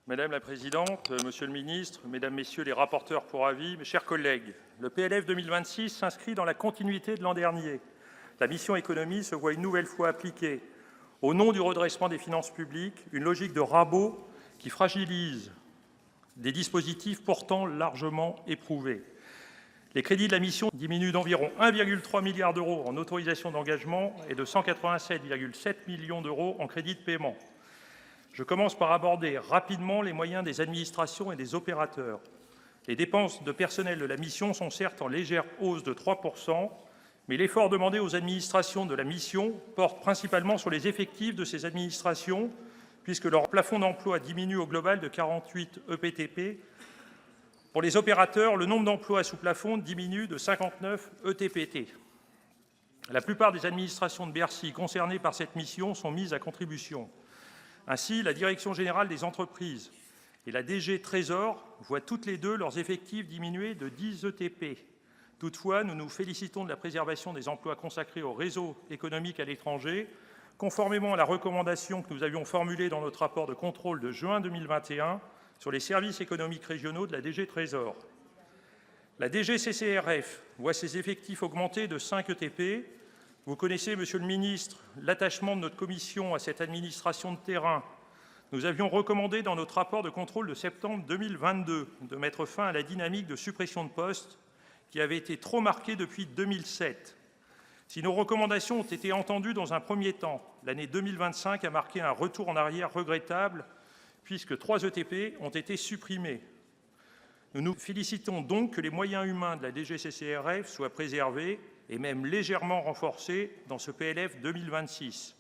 Madame la présidente, monsieur le ministre, mesdames, messieurs les rapporteurs pour avis, mes chers collègues, le PLF 2026 s'inscrit dans la continuité de l'an dernier. La mission économie se voit une nouvelle fois appliquée, au nom du redressement des finances publiques, une logique de rabot qui fragilise des dispositifs pourtant largement éprouvés. Les crédits de la mission diminuent d'environ 1,3 milliard d'euros en autorisations d'engagement et de 187,7 millions d'euros en crédits de paiement. Je commence par aborder rapidement les moyens des administrations et des opérateurs. Les dépenses de personnel de la mission sont certes en légère hausse de 3 %, mais l'effort demandé aux administrations de la mission porte principalement sur les effectifs de ces administrations, puisque leur plafond d'emploi diminue au global de 48 EPTP. Pour les opérateurs, le nombre d'emplois sous plafond diminue de 59 ETPT. La plupart des administrations de Bercy concernées par cette mission sont mises à contribution. Ainsi, la Direction générale des entreprises et la DG Trésor voient toutes les deux leurs effectifs diminuer de 10 ETP. Toutefois, nous nous félicitons de la préservation des emplois consacrés au réseau économique à l'étranger, conformément à la recommandation que nous avions formulée dans notre rapport de contrôle de juin 2021 sur les services économiques régionaux de la DG Trésor. La DGCCRF voit ses effectifs augmenter de 5 ETP. Vous connaissez, monsieur le ministre, l'attachement de notre commission à cette administration de terrain. Nous avions recommandé dans notre rapport de contrôle de septembre 2022 de mettre fin à la dynamique de suppression de postes qui avait été trop marquée depuis 2007. Si nos recommandations ont été entendues dans un premier temps, l'année 2025 a marqué un retour en arrière regrettable puisque 3 ETP ont été supprimés. Nous nous félicitons donc que les moyens humains de la DGCCRF soient préservés et même légèrement renforcés dans ce PLF 2026.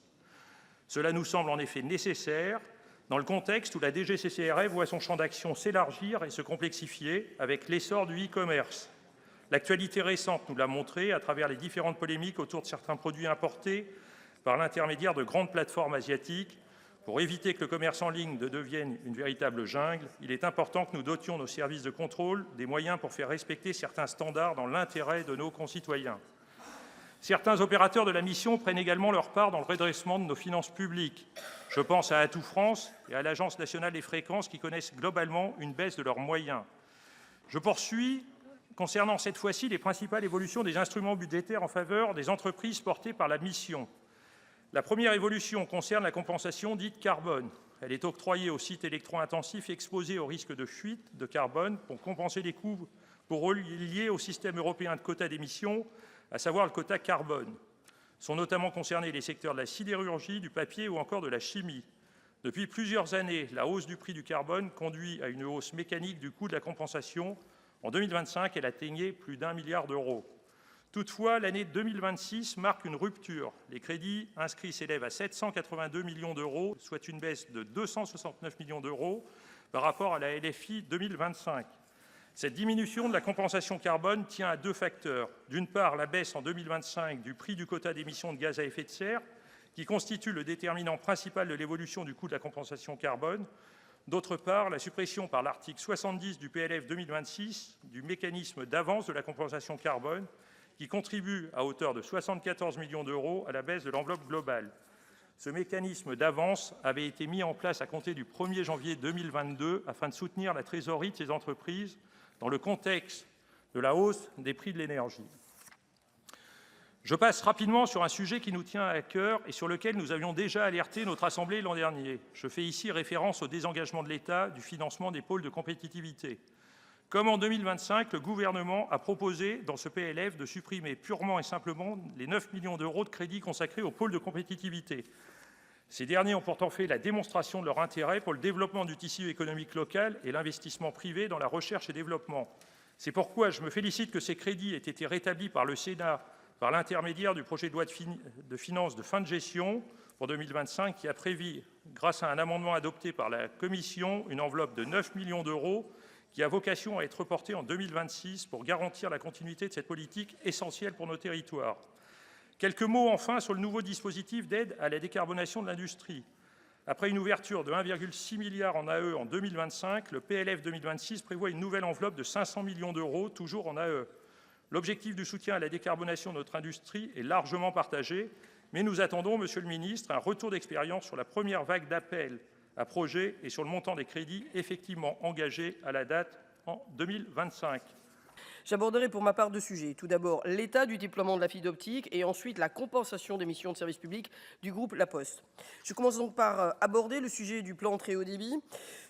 Cela nous semble en effet nécessaire dans le contexte où la DGCCRF voit son champ d'action s'élargir et se complexifier avec l'essor du e-commerce. L'actualité récente nous l'a montré à travers les différentes polémiques autour de certains produits importés par l'intermédiaire de grandes plateformes asiatiques. Pour éviter que le commerce en ligne ne devienne une véritable jungle, il est important que nous dotions nos services de contrôle des moyens pour faire respecter certains standards dans l'intérêt de nos concitoyens. Certains opérateurs de la mission prennent également leur part dans le redressement de nos finances publiques. Je pense à Atout France et à l'Agence nationale des fréquences qui connaissent globalement une baisse de leurs moyens. Je poursuis concernant cette fois-ci les principales évolutions des instruments budgétaires en faveur des entreprises portées par la mission. La première évolution concerne la compensation dite carbone. Elle est octroyée aux sites électro-intensifs exposés au risque de fuite de carbone pour compenser les coûts pour eux liés au système européen de quotas d'émissions, à savoir le quota carbone. Sont notamment concernés les secteurs de la sidérurgie, du papier ou encore de la chimie. Depuis plusieurs années, la hausse du prix du carbone conduit à une hausse mécanique du coût de la compensation. En 2025, elle atteignait plus d'1 milliard d'euros. Toutefois, l'année 2026 marque une rupture. Les crédits inscrits s'élèvent à 782 millions d'euros, soit une baisse de 269 millions d'euros par rapport à la LFI 2025. Cette diminution de la compensation carbone tient à deux facteurs. D'une part, la baisse en 2025 du prix du quota d'émissions de gaz à effet de serre, qui constitue le déterminant principal de l'évolution du coût de la compensation carbone. D'autre part, la suppression par l'article 70 du PLF 2026 du mécanisme d'avance de la compensation carbone, qui contribue à hauteur de 74 millions d'euros à la baisse de l'enveloppe globale. Ce mécanisme d'avance avait été mis en place à compter du 1er janvier 2022 afin de soutenir la trésorerie de ces entreprises dans le contexte de la hausse des prix de l'énergie. Je passe rapidement sur un sujet qui nous tient à cœur et sur lequel nous avions déjà alerté notre Assemblée l'an dernier. Je fais ici référence au désengagement de l'État du financement des pôles de compétitivité. Comme en 2025, le gouvernement a proposé dans ce PLF de supprimer purement et simplement les 9 millions d'euros de crédits consacrés aux pôles de compétitivité. Ces derniers ont pourtant fait la démonstration de leur intérêt pour le développement du tissu économique local et l'investissement privé dans la recherche et développement. C'est pourquoi je me félicite que ces crédits aient été rétablis par le Sénat par l'intermédiaire du projet de loi de finances de fin de gestion pour 2025 qui a prévu, grâce à un amendement adopté par la Commission, une enveloppe de 9 millions d'euros qui a vocation à être reportée en 2026 pour garantir la continuité de cette politique essentielle pour nos territoires. Quelques mots enfin sur le nouveau dispositif d'aide à la décarbonation de l'industrie. Après une ouverture de 1,6 milliard en AE en 2025, le PLF 2026 prévoit une nouvelle enveloppe de 500 millions d'euros, toujours en AE. L'objectif du soutien à la décarbonation de notre industrie est largement partagé, mais nous attendons, monsieur le ministre, un retour d'expérience sur la première vague d'appels à projet et sur le montant des crédits effectivement engagés à la date en 2025. J'aborderai pour ma part deux sujets. Tout d'abord, l'état du déploiement de la fibre optique et ensuite la compensation des missions de service public du groupe La Poste. Je commence donc par aborder le sujet du plan très haut débit.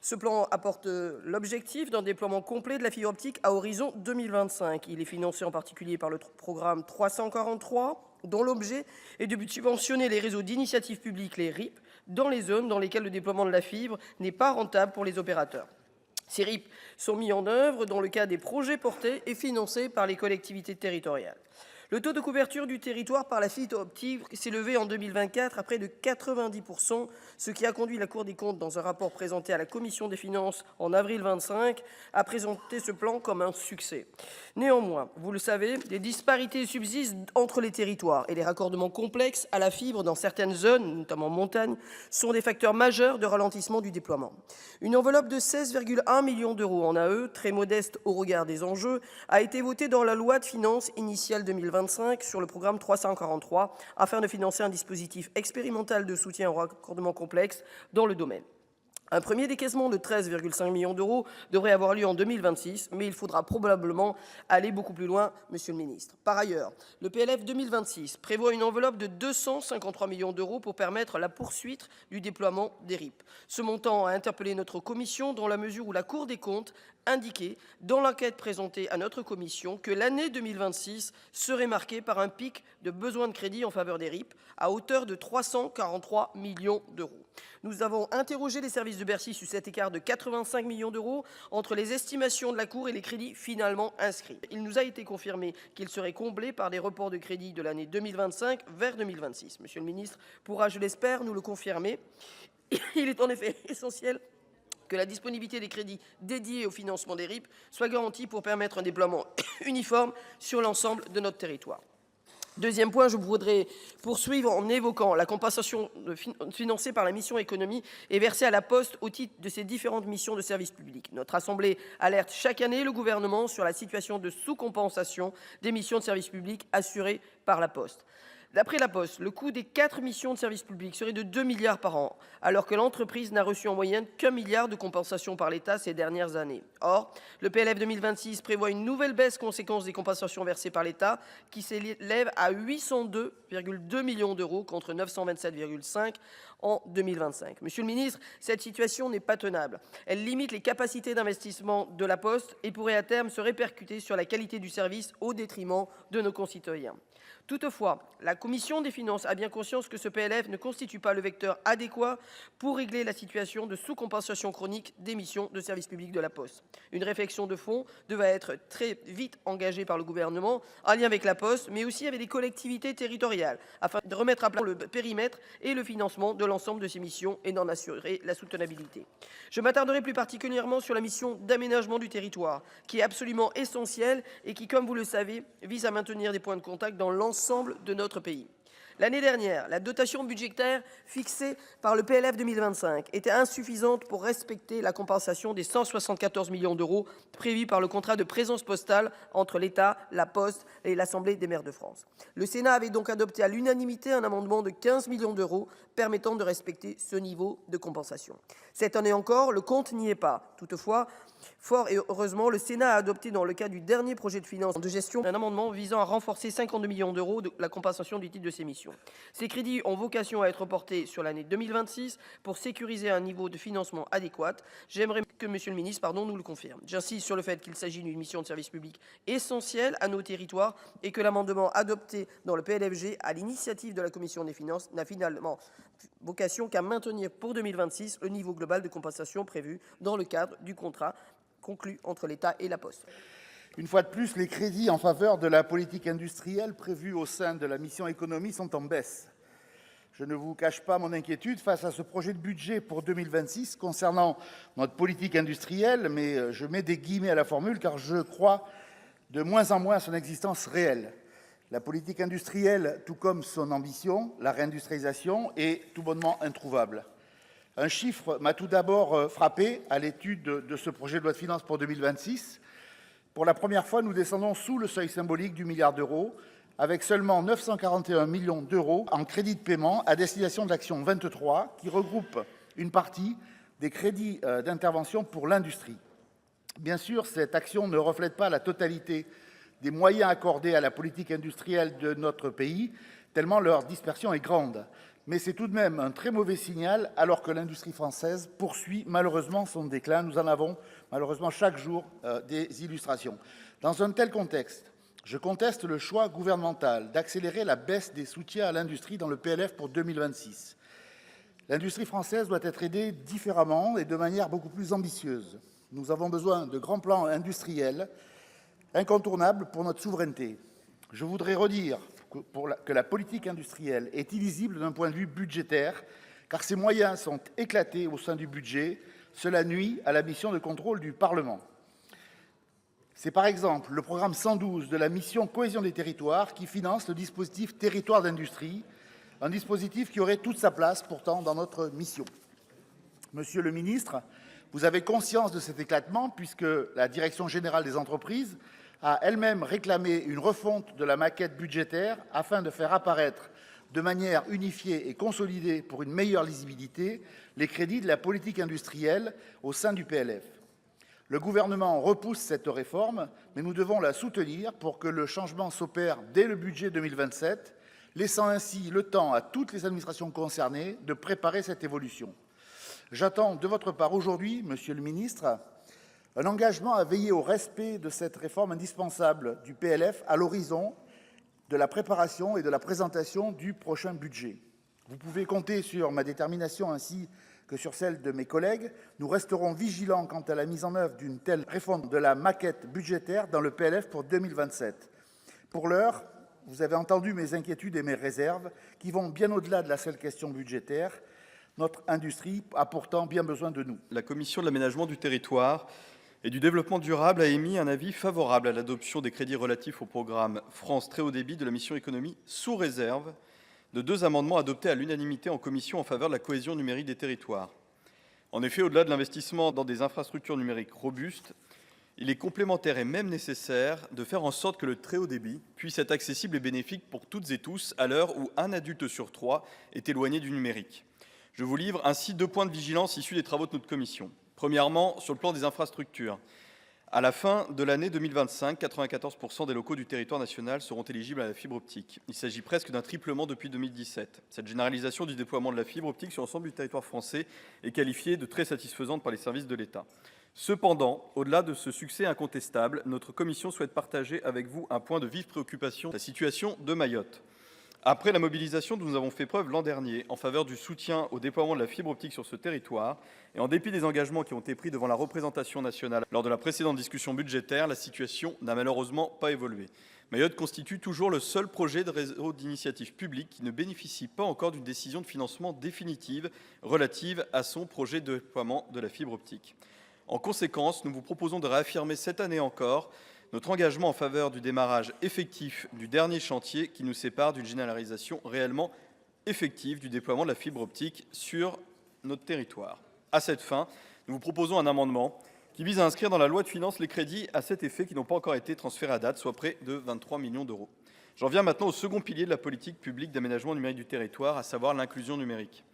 Ce plan apporte l'objectif d'un déploiement complet de la fibre optique à horizon 2025. Il est financé en particulier par le programme 343, dont l'objet est de subventionner les réseaux d'initiative publique, les RIP, dans les zones dans lesquelles le déploiement de la fibre n'est pas rentable pour les opérateurs. Ces RIP sont mis en œuvre dans le cadre des projets portés et financés par les collectivités territoriales. Le taux de couverture du territoire par la fibre optique s'est élevé en 2024 à près de 90%, ce qui a conduit la Cour des comptes, dans un rapport présenté à la Commission des finances en avril 2025, à présenter ce plan comme un succès. Néanmoins, vous le savez, des disparités subsistent entre les territoires et les raccordements complexes à la fibre dans certaines zones, notamment en montagne, sont des facteurs majeurs de ralentissement du déploiement. Une enveloppe de 16,1 millions d'euros en AE, très modeste au regard des enjeux, a été votée dans la loi de finances initiale 2025 sur le programme 343 afin de financer un dispositif expérimental de soutien au raccordement complexe dans le domaine. Un premier décaissement de 13,5 millions d'euros devrait avoir lieu en 2026, mais il faudra probablement aller beaucoup plus loin, Monsieur le Ministre. Par ailleurs, le PLF 2026 prévoit une enveloppe de 253 millions d'euros pour permettre la poursuite du déploiement des RIP. Ce montant a interpellé notre commission dans la mesure où la Cour des comptes indiquait, dans l'enquête présentée à notre commission, que l'année 2026 serait marquée par un pic de besoins de crédit en faveur des RIP à hauteur de 343 millions d'euros. Nous avons interrogé les services de Bercy sur cet écart de 85 millions d'euros entre les estimations de la Cour et les crédits finalement inscrits. Il nous a été confirmé qu'il serait comblé par des reports de crédits de l'année 2025 vers 2026. Monsieur le ministre pourra, je l'espère, nous le confirmer. Il est en effet essentiel que la disponibilité des crédits dédiés au financement des RIP soit garantie pour permettre un déploiement uniforme sur l'ensemble de notre territoire. Deuxième point, je voudrais poursuivre en évoquant la compensation financée par la mission économie et versée à la Poste au titre de ses différentes missions de service public. Notre Assemblée alerte chaque année le gouvernement sur la situation de sous-compensation des missions de service public assurées par la Poste. D'après la Poste, le coût des 4 missions de service public serait de 2 milliards par an, alors que l'entreprise n'a reçu en moyenne qu'1 milliard de compensation par l'État ces dernières années. Or, le PLF 2026 prévoit une nouvelle baisse conséquence des compensations versées par l'État qui s'élève à 802,2 millions d'euros contre 927,5 en 2025. Monsieur le ministre, cette situation n'est pas tenable. Elle limite les capacités d'investissement de la Poste et pourrait à terme se répercuter sur la qualité du service au détriment de nos concitoyens. Toutefois, la Commission des finances a bien conscience que ce PLF ne constitue pas le vecteur adéquat pour régler la situation de sous-compensation chronique des missions de service public de la Poste. Une réflexion de fond devait être très vite engagée par le gouvernement, en lien avec la Poste, mais aussi avec les collectivités territoriales, afin de remettre à plat le périmètre et le financement de l'ensemble de ces missions et d'en assurer la soutenabilité. Je m'attarderai plus particulièrement sur la mission d'aménagement du territoire, qui est absolument essentielle et qui, comme vous le savez, vise à maintenir des points de contact dans l'ensemble de notre pays. L'année dernière, la dotation budgétaire fixée par le PLF 2025 était insuffisante pour respecter la compensation des 174 millions d'euros prévus par le contrat de présence postale entre l'État, la Poste et l'Assemblée des maires de France. Le Sénat avait donc adopté à l'unanimité un amendement de 15 millions d'euros permettant de respecter ce niveau de compensation. Cette année encore, le compte n'y est pas. Toutefois, fort et heureusement, le Sénat a adopté dans le cadre du dernier projet de finances de gestion un amendement visant à renforcer 52 millions d'euros de la compensation du titre de ces missions. Ces crédits ont vocation à être portés sur l'année 2026 pour sécuriser un niveau de financement adéquat. J'aimerais que Monsieur le ministre nous le confirme. J'insiste sur le fait qu'il s'agit d'une mission de service public essentielle à nos territoires et que l'amendement adopté dans le PLFG à l'initiative de la Commission des finances n'a finalement vocation qu'à maintenir pour 2026 le niveau global de compensation prévu dans le cadre du contrat conclu entre l'État et la Poste. Une fois de plus, les crédits en faveur de la politique industrielle prévus au sein de la mission économie sont en baisse. Je ne vous cache pas mon inquiétude face à ce projet de budget pour 2026 concernant notre politique industrielle, mais je mets des guillemets à la formule car je crois de moins en moins à son existence réelle. La politique industrielle, tout comme son ambition, la réindustrialisation, est tout bonnement introuvable. Un chiffre m'a tout d'abord frappé à l'étude de ce projet de loi de finances pour 2026. Pour la première fois, nous descendons sous le seuil symbolique du milliard d'euros, avec seulement 941 millions d'euros en crédit de paiement à destination de l'action 23, qui regroupe une partie des crédits d'intervention pour l'industrie. Bien sûr, cette action ne reflète pas la totalité des moyens accordés à la politique industrielle de notre pays, tellement leur dispersion est grande. Mais c'est tout de même un très mauvais signal alors que l'industrie française poursuit malheureusement son déclin. Nous en avons malheureusement chaque jour des illustrations. Dans un tel contexte, je conteste le choix gouvernemental d'accélérer la baisse des soutiens à l'industrie dans le PLF pour 2026. L'industrie française doit être aidée différemment et de manière beaucoup plus ambitieuse. Nous avons besoin de grands plans industriels incontournables pour notre souveraineté. Je voudrais redire que la politique industrielle est illisible d'un point de vue budgétaire, car ses moyens sont éclatés au sein du budget. Cela nuit à la mission de contrôle du Parlement. C'est par exemple le programme 112 de la mission Cohésion des territoires qui finance le dispositif Territoires d'industrie, un dispositif qui aurait toute sa place pourtant dans notre mission. Monsieur le ministre, vous avez conscience de cet éclatement puisque la Direction générale des entreprises a elle-même réclamé une refonte de la maquette budgétaire afin de faire apparaître de manière unifiée et consolidée pour une meilleure lisibilité les crédits de la politique industrielle au sein du PLF. Le gouvernement repousse cette réforme, mais nous devons la soutenir pour que le changement s'opère dès le budget 2027, laissant ainsi le temps à toutes les administrations concernées de préparer cette évolution. J'attends de votre part aujourd'hui, Monsieur le ministre, un engagement à veiller au respect de cette réforme indispensable du PLF à l'horizon de la préparation et de la présentation du prochain budget. Vous pouvez compter sur ma détermination ainsi que sur celle de mes collègues. Nous resterons vigilants quant à la mise en œuvre d'une telle réforme de la maquette budgétaire dans le PLF pour 2027. Pour l'heure, vous avez entendu mes inquiétudes et mes réserves qui vont bien au-delà de la seule question budgétaire. Notre industrie a pourtant bien besoin de nous. La Commission de l'aménagement du territoire et du développement durable a émis un avis favorable à l'adoption des crédits relatifs au programme France Très Haut Débit de la mission Économie, sous réserve de 2 amendements adoptés à l'unanimité en commission en faveur de la cohésion numérique des territoires. En effet, au-delà de l'investissement dans des infrastructures numériques robustes, il est complémentaire et même nécessaire de faire en sorte que le très haut débit puisse être accessible et bénéfique pour toutes et tous à l'heure où un adulte sur 3 est éloigné du numérique. Je vous livre ainsi 2 points de vigilance issus des travaux de notre commission. Premièrement, sur le plan des infrastructures. À la fin de l'année 2025, 94% des locaux du territoire national seront éligibles à la fibre optique. Il s'agit presque d'un triplement depuis 2017. Cette généralisation du déploiement de la fibre optique sur l'ensemble du territoire français est qualifiée de très satisfaisante par les services de l'État. Cependant, au-delà de ce succès incontestable, notre commission souhaite partager avec vous un point de vive préoccupation, la situation de Mayotte. Après la mobilisation dont nous avons fait preuve l'an dernier en faveur du soutien au déploiement de la fibre optique sur ce territoire, et en dépit des engagements qui ont été pris devant la représentation nationale lors de la précédente discussion budgétaire, la situation n'a malheureusement pas évolué. Mayotte constitue toujours le seul projet de réseau d'initiative publique qui ne bénéficie pas encore d'une décision de financement définitive relative à son projet de déploiement de la fibre optique. En conséquence, nous vous proposons de réaffirmer cette année encore notre engagement en faveur du démarrage effectif du dernier chantier qui nous sépare d'une généralisation réellement effective du déploiement de la fibre optique sur notre territoire. À cette fin, nous vous proposons un amendement qui vise à inscrire dans la loi de finances les crédits à cet effet qui n'ont pas encore été transférés à date, soit près de 23 millions d'euros. J'en viens maintenant au second pilier de la politique publique d'aménagement numérique du territoire, à savoir l'inclusion numérique.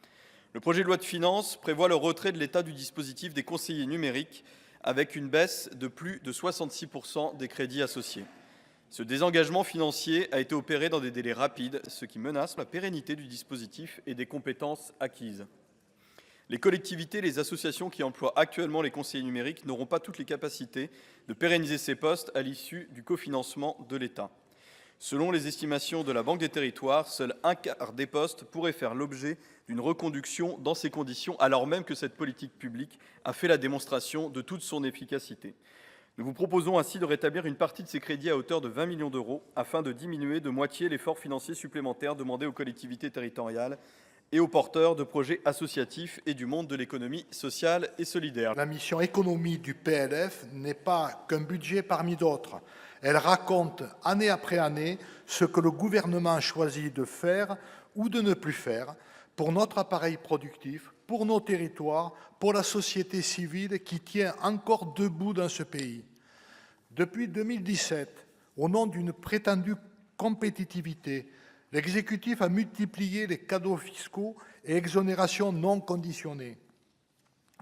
Le projet de loi de finances prévoit le retrait de l'État du dispositif des conseillers numériques avec une baisse de plus de 66% des crédits associés. Ce désengagement financier a été opéré dans des délais rapides, ce qui menace la pérennité du dispositif et des compétences acquises. Les collectivités et les associations qui emploient actuellement les conseillers numériques n'auront pas toutes les capacités de pérenniser ces postes à l'issue du cofinancement de l'État. Selon les estimations de la Banque des territoires, seul un quart des postes pourraient faire l'objet d'une reconduction dans ces conditions, alors même que cette politique publique a fait la démonstration de toute son efficacité. Nous vous proposons ainsi de rétablir une partie de ces crédits à hauteur de 20 millions d'euros afin de diminuer de moitié l'effort financier supplémentaire demandé aux collectivités territoriales et aux porteurs de projets associatifs et du monde de l'économie sociale et solidaire. La mission économie du PLF n'est pas qu'un budget parmi d'autres. Elle raconte année après année ce que le gouvernement choisit de faire ou de ne plus faire pour notre appareil productif, pour nos territoires, pour la société civile qui tient encore debout dans ce pays. Depuis 2017, au nom d'une prétendue compétitivité, l'exécutif a multiplié les cadeaux fiscaux et exonérations non conditionnées.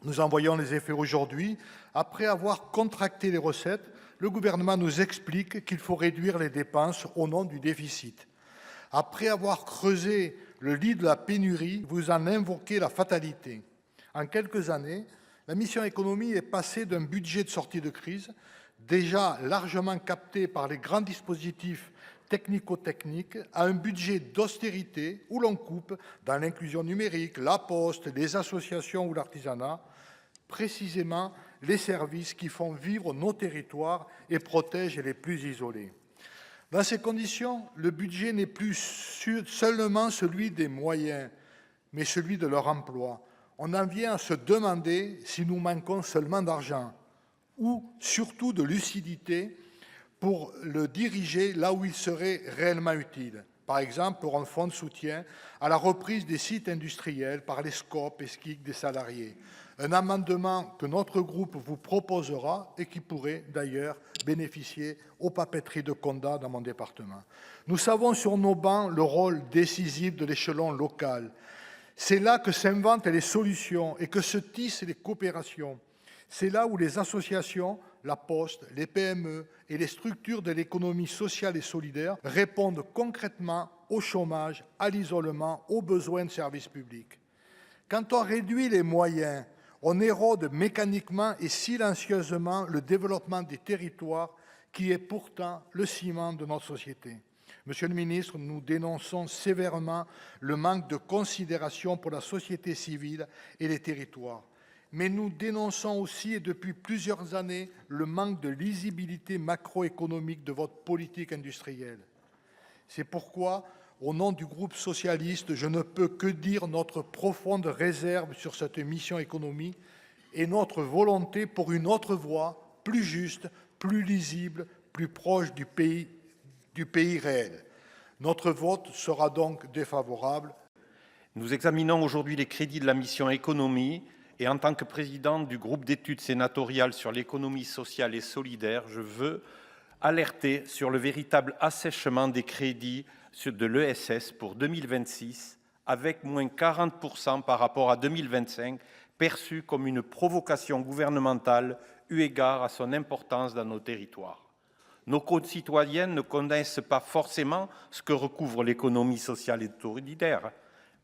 Nous en voyons les effets aujourd'hui. Après avoir contracté les recettes, le gouvernement nous explique qu'il faut réduire les dépenses au nom du déficit. Après avoir creusé le lit de la pénurie, vous en invoquez la fatalité. En quelques années, la mission économie est passée d'un budget de sortie de crise, déjà largement capté par les grands dispositifs technico-techniques, à un budget d'austérité où l'on coupe dans l'inclusion numérique, la poste, les associations ou l'artisanat, précisément les services qui font vivre nos territoires et protègent les plus isolés. Dans ces conditions, le budget n'est plus seulement celui des moyens, mais celui de leur emploi. On en vient à se demander si nous manquons seulement d'argent ou surtout de lucidité pour le diriger là où il serait réellement utile. Par exemple, pour un fonds de soutien à la reprise des sites industriels par les SCOP et SCIC des salariés. Un amendement que notre groupe vous proposera et qui pourrait d'ailleurs bénéficier aux papeteries de Condat dans mon département. Nous savons sur nos bancs le rôle décisif de l'échelon local. C'est là que s'inventent les solutions et que se tissent les coopérations. C'est là où les associations, la Poste, les PME et les structures de l'économie sociale et solidaire répondent concrètement au chômage, à l'isolement, aux besoins de services publics. Quand on réduit les moyens, on érode mécaniquement et silencieusement le développement des territoires qui est pourtant le ciment de notre société. Monsieur le ministre, nous dénonçons sévèrement le manque de considération pour la société civile et les territoires. Mais nous dénonçons aussi, et depuis plusieurs années, le manque de lisibilité macroéconomique de votre politique industrielle. C'est pourquoi, au nom du groupe socialiste, je ne peux que dire notre profonde réserve sur cette mission économie et notre volonté pour une autre voie, plus juste, plus lisible, plus proche du pays réel. Notre vote sera donc défavorable. Nous examinons aujourd'hui les crédits de la mission économie et en tant que président du groupe d'études sénatoriales sur l'économie sociale et solidaire, je veux alerter sur le véritable assèchement des crédits de l'ESS pour 2026, avec moins 40% par rapport à 2025, perçu comme une provocation gouvernementale eu égard à son importance dans nos territoires. Nos concitoyens ne connaissent pas forcément ce que recouvre l'économie sociale et solidaire.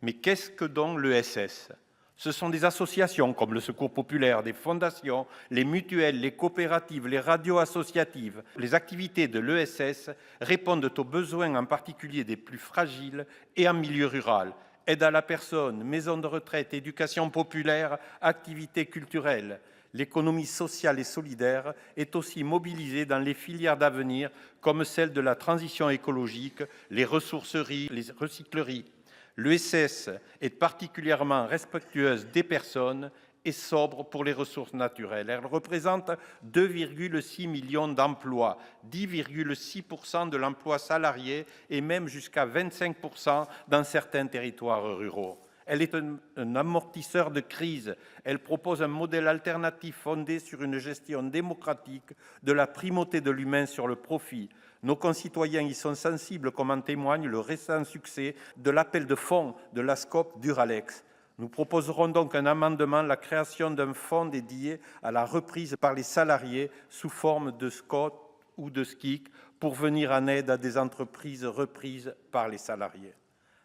Mais qu'est-ce que donc l'ESS ? Ce sont des associations comme le Secours populaire, des fondations, les mutuelles, les coopératives, les radios associatives. Les activités de l'ESS répondent aux besoins en particulier des plus fragiles et en milieu rural. Aide à la personne, maison de retraite, éducation populaire, activités culturelles. L'économie sociale et solidaire est aussi mobilisée dans les filières d'avenir comme celle de la transition écologique, les ressourceries, les recycleries. L'ESS est particulièrement respectueuse des personnes et sobre pour les ressources naturelles. Elle représente 2,6 millions d'emplois, 10,6% de l'emploi salarié et même jusqu'à 25% dans certains territoires ruraux. Elle est un amortisseur de crise. Elle propose un modèle alternatif fondé sur une gestion démocratique de la primauté de l'humain sur le profit. Nos concitoyens y sont sensibles, comme en témoigne le récent succès de l'appel de fonds de la SCOP Duralex. Nous proposerons donc un amendement, la création d'un fonds dédié à la reprise par les salariés sous forme de SCOT ou de SCIC pour venir en aide à des entreprises reprises par les salariés.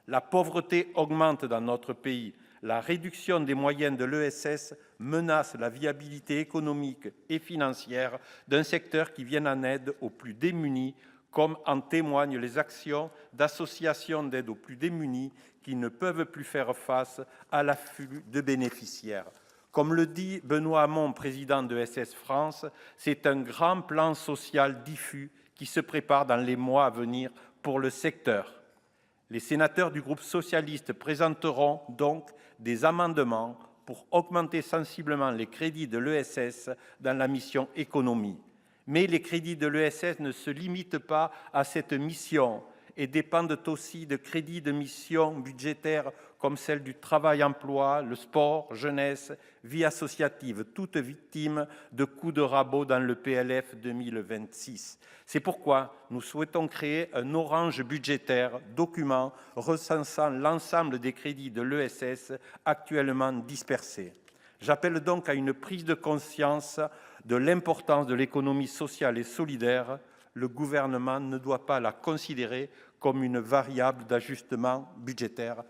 La pauvreté augmente dans notre pays. La réduction des moyens de l'ESS menace la viabilité économique et financière d'un secteur qui vient en aide aux plus démunis, comme en témoignent les actions d'associations d'aide aux plus démunis qui ne peuvent plus faire face à l'afflux de bénéficiaires. Comme le dit Benoît Hamon, président de SS France, c'est un grand plan social diffus qui se prépare dans les mois à venir pour le secteur. Les sénateurs du groupe socialiste présenteront donc des amendements pour augmenter sensiblement les crédits de l'ESS dans la mission économie. Mais les crédits de l'ESS ne se limitent pas à cette mission et dépendent aussi de crédits de missions budgétaires comme celles du travail-emploi, le sport, jeunesse, vie associative, toutes victimes de coups de rabot dans le PLF 2026. C'est pourquoi nous souhaitons créer un orange budgétaire, document recensant l'ensemble des crédits de l'ESS actuellement dispersés. J'appelle donc à une prise de conscience de l'importance de l'économie sociale et solidaire. Le gouvernement ne doit pas la considérer comme une variable d'ajustement budgétaire.